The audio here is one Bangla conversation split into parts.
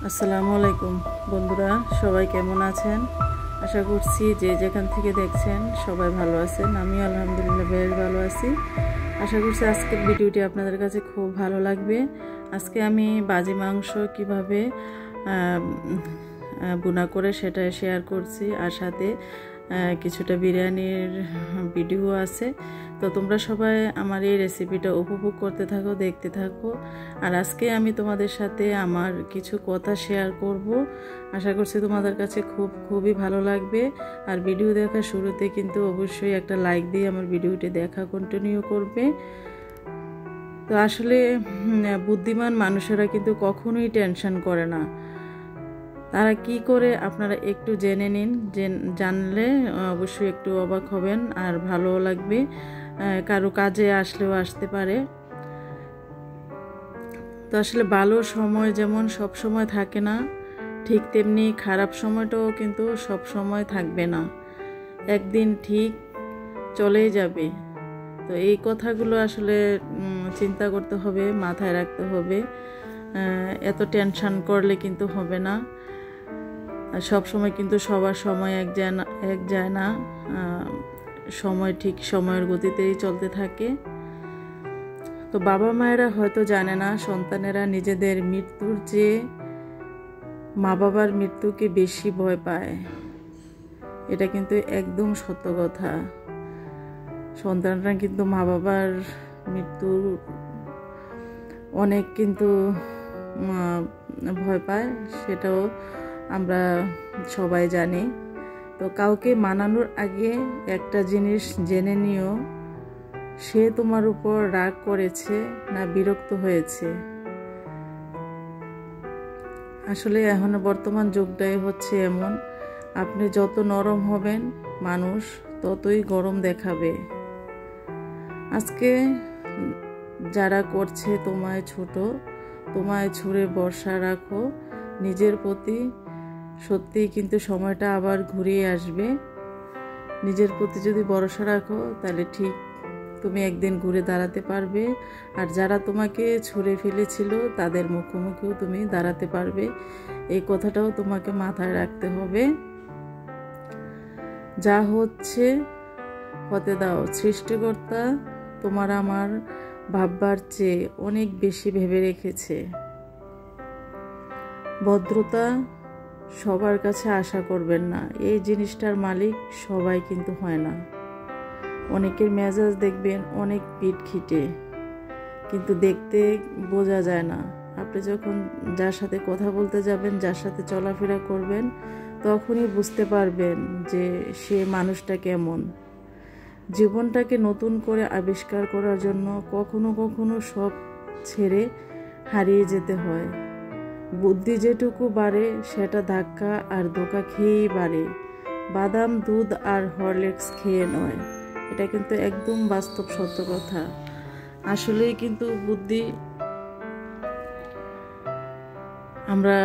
আসসালামু আলাইকুম বন্ধুরা, সবাই কেমন আছেন? আশা করছি যে যেখান থেকে দেখছেন সবাই ভালো আছেন। আমি আলহামদুলিল্লাহ বেশ ভালো আছি। আশা করছি আজকের ভিডিওটি আপনাদের কাছে খুব ভালো লাগবে। আজকে আমি বাজি মাংস কিভাবে বুনা করে সেটা শেয়ার করছি, আর সাথে কিছুটা বিরিয়ানির ভিডিও আছে। তো তোমরা সবাই আমার এই রেসিপিটা উপভোগ করতে থাকো, দেখতে থাকো। আর আজকে আমি তোমাদের সাথে আমার কিছু কথা শেয়ার করব। আশা করছি তোমাদের কাছে খুবই ভালো লাগবে। আর ভিডিও দেখার শুরুতে কিন্তু অবশ্যই একটা লাইক দিয়ে আমার ভিডিওটি দেখা কন্টিনিউ করবে। তো আসলে বুদ্ধিমান মানুষেরা কিন্তু কখনোই টেনশন করে না। তারা কি করে আপনারা একটু জেনে নিন, জানলে অবশ্যই একটু অবাক হবেন আর ভালো লাগবে। কারো কাজে আসলেও আসতে পারে। তো আসলে ভালো সময় যেমন সব সময় থাকে না, ঠিক তেমনি খারাপ সময়টাও কিন্তু সব সময় থাকবে না, একদিন ঠিক চলেই যাবে। তো এই কথাগুলো আসলে চিন্তা করতে হবে, মাথায় রাখতে হবে। এত টেনশন করলে কিন্তু হবে না। সব সময় কিন্তু সবার সময় এক যায় না। সময় ঠিক সময়ের গতিতেই চলতে থাকে। তো বাবা মায়েরা হয়তো জানে না সন্তানেরা নিজেদের মৃত্যুর চেয়ে মা বাবার মৃত্যুকে বেশি ভয় পায়। এটা কিন্তু একদম সত্য কথা। সন্তানরা কিন্তু মা বাবার মৃত্যুর অনেক কিন্তু ভয় পায়, সেটাও আমরা সবাই জানি। তো কাউকে মানানোর আগে একটা জিনিস জেনে নিও, সে তোমার উপর রাগ করেছে না বিরক্ত হয়েছে। আসলে এখন বর্তমান যুগটাই হচ্ছে এমন, আপনি যত নরম হবেন মানুষ ততই গরম দেখাবে। আজকে যারা করছে তোমায় ছোট, তোমায় ছুঁড়ে ভরসা রাখো নিজের প্রতি। সত্যিই কিন্তু সময়টা আবার ঘুরিয়ে আসবে। নিজের প্রতি যদি ভরসা রাখো তাহলে ঠিক তুমি একদিন ঘুরে দাঁড়াতে পারবে। আর যারা তোমাকে ছুঁড়ে ফেলেছিল তাদের মুখোমুখিও তুমি দাঁড়াতে পারবে। এই কথাটাও তোমাকে মাথায় রাখতে হবে। যা হচ্ছে হতে দাও। সৃষ্টিকর্তা তোমার আমার ভাববার চেয়ে অনেক বেশি ভেবে রেখেছে। ভদ্রতা সবার কাছে আশা করবেন না, এই জিনিসটার মালিক সবাই কিন্তু হয় না। অনেকের মেজাজ দেখবেন অনেক পিটখিটে, কিন্তু দেখতে বোঝা যায় না। আপনি যখন যার সাথে কথা বলতে যাবেন, যার সাথে চলাফেরা করবেন, তখনই বুঝতে পারবেন যে সে মানুষটা কেমন। জীবনটাকে নতুন করে আবিষ্কার করার জন্য কখনো কখনো সব ছেড়ে হারিয়ে যেতে হয়। বুদ্ধি যেটুকু বাড়ে সেটা ধাক্কা আর ধোঁকা খেয়েই বাড়ে, বাদাম দুধ আর হরলিক্স খেয়ে নয়। এটা কিন্তু একদম বাস্তব সত্য কথা। আসলেই কিন্তু বুদ্ধি আমরা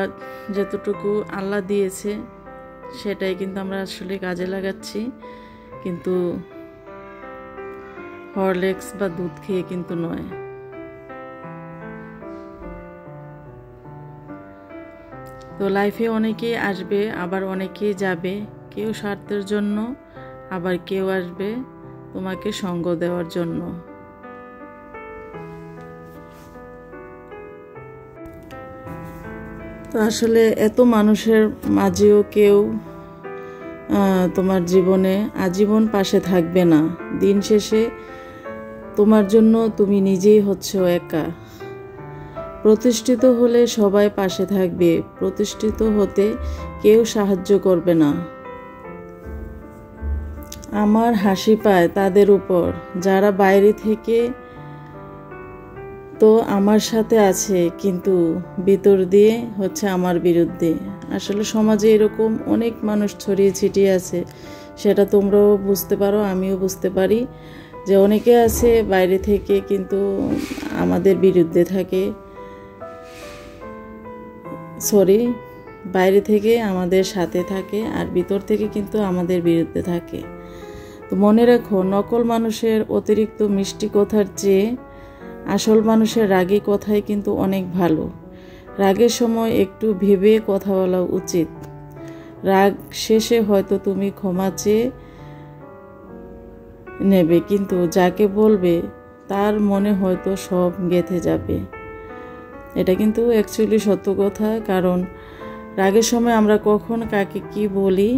যতটুকু আল্লাহ দিয়েছে সেটাই কিন্তু আমরা আসলে কাজে লাগাচ্ছি, কিন্তু হরলিক্স বা দুধ খেয়ে কিন্তু নয়। তো লাইফে অনেকেই আসবে, আবার অনেকেই যাবে। কেউ স্বার্থের জন্য, আবার কেউ আসবে তোমাকে সঙ্গ দেওয়ার জন্য। তো আসলে এত মানুষের মাঝেও কেউ তোমার জীবনে আজীবন পাশে থাকবে না। দিন শেষে তোমার জন্য তুমি নিজেই হচ্ছো একা। প্রতিষ্ঠিত হলে সবাই পাশে থাকবে, প্রতিষ্ঠিত হতে কেউ সাহায্য করবে না। আমার হাসি পায় তাদের উপর যারা বাইরে থেকে তো আমার সাথে আছে, কিন্তু ভিতর দিয়ে হচ্ছে আমার বিরুদ্ধে। আসলে সমাজে এরকম অনেক মানুষ ছড়িয়ে ছিটিয়ে আছে, সেটা তোমরাও বুঝতে পারো, আমিও বুঝতে পারি যে অনেকে আছে বাইরে থেকে কিন্তু আমাদের বিরুদ্ধে থাকে। বাইরে থেকে আমাদের সাথে থাকে আর ভিতর থেকে কিন্তু আমাদের বিরুদ্ধে থাকে। তো মনে রাখো, নকল মানুষের অতিরিক্ত মিষ্টি কথার চেয়ে আসল মানুষের রাগী কথাই কিন্তু অনেক ভালো। রাগের সময় একটু ভেবে কথা বলা উচিত। রাগ শেষে হয়তো তুমি ক্ষমা চেয়ে নেবে, কিন্তু যাকে বলবে তার মনে হয়তো সব গেঁথে যাবে। এটা কিন্তু অ্যাকচুয়ালি সত্য কথা, কারণ রাগের সময় আমরা কখন কাকে কি বলি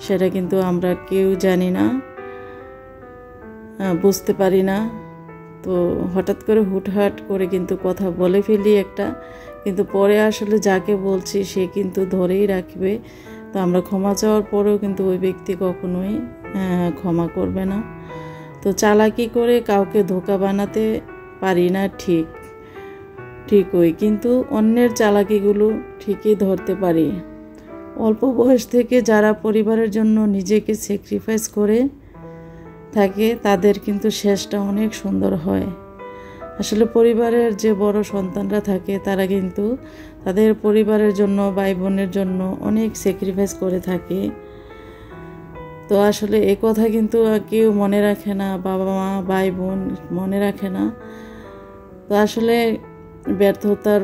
সেটা কিন্তু আমরা কেউ জানি না, বুঝতে পারি না। তো হঠাৎ করে হুটহাট করে কিন্তু কথা বলে ফেলি একটা, কিন্তু পরে আসলে যাকে বলছি সে কিন্তু ধরেই রাখবে। তো আমরা ক্ষমা চাওয়ার পরেও কিন্তু ওই ব্যক্তি কখনোই ক্ষমা করবে না। তো চালাকি করে কাউকে ধোঁকা বানাতে পারি না ঠিকই, কিন্তু অন্যের চালাকিগুলো ঠিকই ধরতে পারি। অল্প বয়স থেকে যারা পরিবারের জন্য নিজেকে স্যাক্রিফাইস করে থাকে তাদের কিন্তু শেষটা অনেক সুন্দর হয়। আসলে পরিবারের যে বড় সন্তানরা থাকে তারা কিন্তু তাদের পরিবারের জন্য, ভাই বোনের জন্য অনেক স্যাক্রিফাইস করে থাকে। তো আসলে এ কথা কিন্তু কেউ মনে রাখে না, বাবা মা ভাই বোন মনে রাখে না। তো আসলে ব্যর্থতার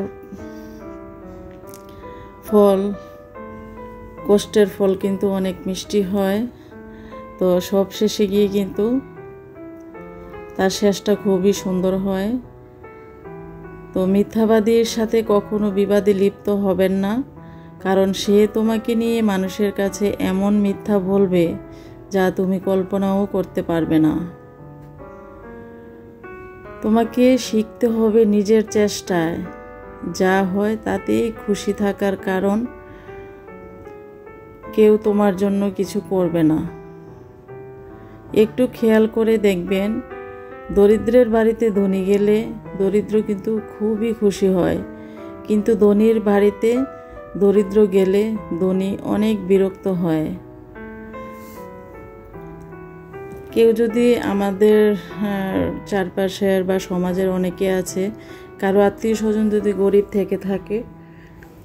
ফল, কষ্টের ফল কিন্তু অনেক মিষ্টি হয়। তো সব শেষে গিয়ে কিন্তু তার শেষটা খুবই সুন্দর হয়। তো মিথ্যাবাদীর সাথে কখনো বিবাদে লিপ্ত হবেন না, কারণ সে তোমাকে নিয়ে মানুষের কাছে এমন মিথ্যা বলবে যা তুমি কল্পনাও করতে পারবে না। তোমাকে শিখতে হবে নিজের চেষ্টায় যা হয় তাতেই খুশি থাকার, কারণ কেউ তোমার জন্য কিছু করবে না। একটু খেয়াল করে দেখবেন, দরিদ্রের বাড়িতে ধনী গেলে দরিদ্র কিন্তু খুবই খুশি হয়, কিন্তু ধনীর বাড়িতে দরিদ্র গেলে ধনী অনেক বিরক্ত হয়। কেউ যদি আমাদের চারপাশের বা সমাজের অনেকে আছে, কারো আত্মীয় স্বজন যদি গরিব থেকে থাকে,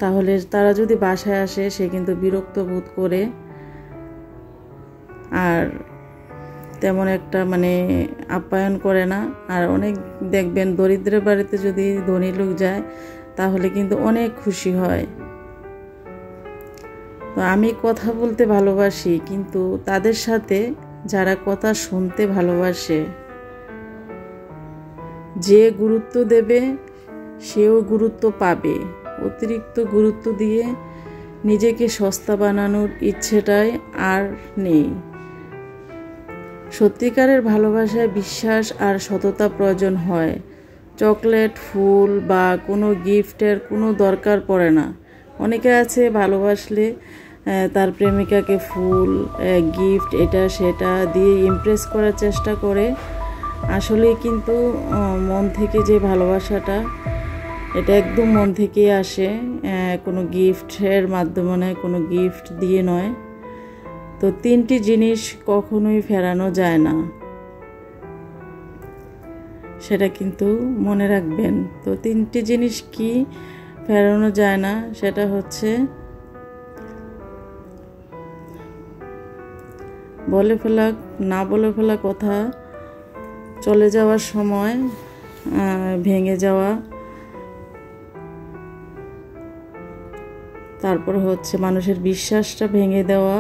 তাহলে তারা যদি বাসায় আসে সে কিন্তু বিরক্ত বোধ করে, আর তেমন একটা আপ্যায়ন করে না। আর অনেক দেখবেন দরিদ্রের বাড়িতে যদি ধনী লোক যায় তাহলে কিন্তু অনেক খুশি হয়। তো আমি কথা বলতে ভালোবাসি, কিন্তু তাদের সাথে যারা কথা শুনতে ভালোবাসে। যে গুরুত্ব দেবে সেও গুরুত্ব পাবে। অতিরিক্ত গুরুত্ব দিয়ে নিজেকে সস্তা বানানোর ইচ্ছেটাই আর নেই। সত্যিকারের ভালোবাসায় বিশ্বাস আর সততা প্রয়োজন হয়। চকলেট, ফুল বা কোনো গিফটের কোনো দরকার পড়ে না। অনেকে আছে ভালোবাসলে তার প্রেমিকাকে ফুল, গিফট, এটা সেটা দিয়ে ইমপ্রেস করার চেষ্টা করে। আসলে কিন্তু মন থেকে যে ভালোবাসাটা, এটা একদম মন থেকেই আসে, কোনো গিফটের মাধ্যমে নয়, কোনো গিফট দিয়ে নয়। তো 3টি জিনিস কখনোই ফেরানো যায় না, সেটা কিন্তু মনে রাখবেন। তো 3টি জিনিস কি ফেরানো যায় না, সেটা হচ্ছে না বলে ফেলা কথা, চলে যাওয়ার সময় ভেঙে যাওয়া, তারপর হচ্ছে মানুষের বিশ্বাসটা ভেঙে দেওয়া,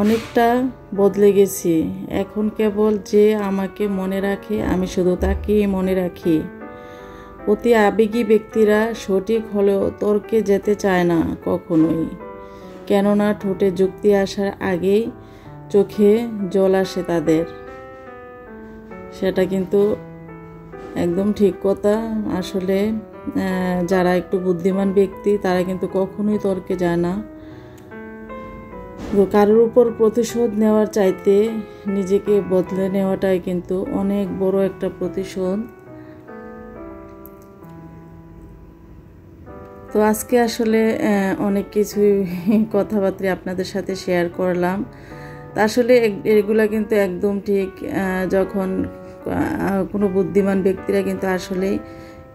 অনেকটা বদলে গেছি, এখন কেবল যে আমাকে মনে রাখে আমি শুধু তাকেই মনে রাখি। অতি আবেগী ব্যক্তিরা সঠিক হলেও তর্কে যেতে চায় না কখনোই, কেননা ঠোঁটে যুক্তি আসার আগেই চোখে জল আসে তাদের। সেটা কিন্তু একদম ঠিক কথা। আসলে যারা একটু বুদ্ধিমান ব্যক্তি তারা কিন্তু কখনোই তর্কে যায় না। কারোর উপর প্রতিশোধ নেওয়ার চাইতে নিজেকে বদলে নেওয়াটাই কিন্তু অনেক বড় একটা প্রতিশোধ। তো আজকে আসলে অনেক কিছুই কথাবার্তা আপনাদের সাথে শেয়ার করলাম। তা আসলে এগুলা কিন্তু একদম ঠিক। যখন কোনো বুদ্ধিমান ব্যক্তিরা কিন্তু আসলেই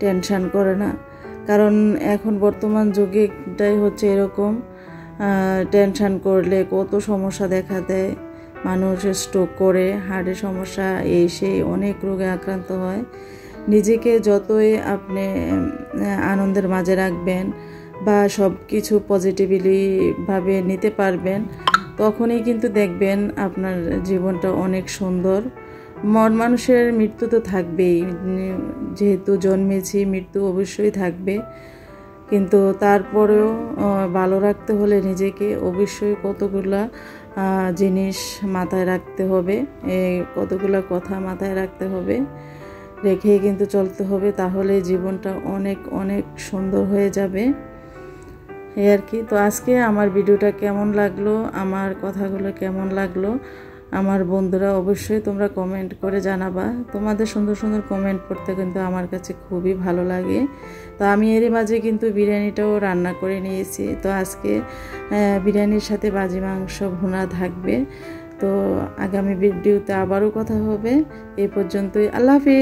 টেনশন করে না, কারণ এখন বর্তমান যুগেটাই হচ্ছে এরকম। টেনশন করলে কত সমস্যা দেখা দেয়। মানুষ স্ট্রোক করে, হার্টের সমস্যা, এই সেই অনেক রোগে আক্রান্ত হয়। নিজেকে যতই আপনি আনন্দের মাঝে রাখবেন বা সব কিছু পজিটিভলিভাবে নিতে পারবেন, তখনই কিন্তু দেখবেন আপনার জীবনটা অনেক সুন্দর। মানুষের মৃত্যু তো থাকবেই, যেহেতু জন্মেছি মৃত্যু অবশ্যই থাকবে, কিন্তু তারপরেও ভালো রাখতে হলে নিজেকে অবশ্যই কতগুলা জিনিস মাথায় রাখতে হবে, কতগুলা কথা মাথায় রাখতে হবে, রেখেই কিন্তু চলতে হবে, তাহলে জীবনটা অনেক অনেক সুন্দর হয়ে যাবে। এই আর কি। তো আজকে আমার ভিডিওটা কেমন লাগলো, আমার কথাগুলো কেমন লাগলো, আমার বন্ধুরা অবশ্যই তোমরা কমেন্ট করে জানাবা। তোমাদের সুন্দর সুন্দর কমেন্ট পড়তে কিন্তু আমার কাছে খুবই ভালো লাগে। তো আমি এরই মাঝে কিন্তু বিরিয়ানিটাও রান্না করে নিয়েছি। তো আজকে বিরিয়ানির সাথে বাজি মাংস ভুনা থাকবে। তো আগামী ভিডিওতে আবারও কথা হবে। এই পর্যন্তই, আল্লাহ হাফেজ।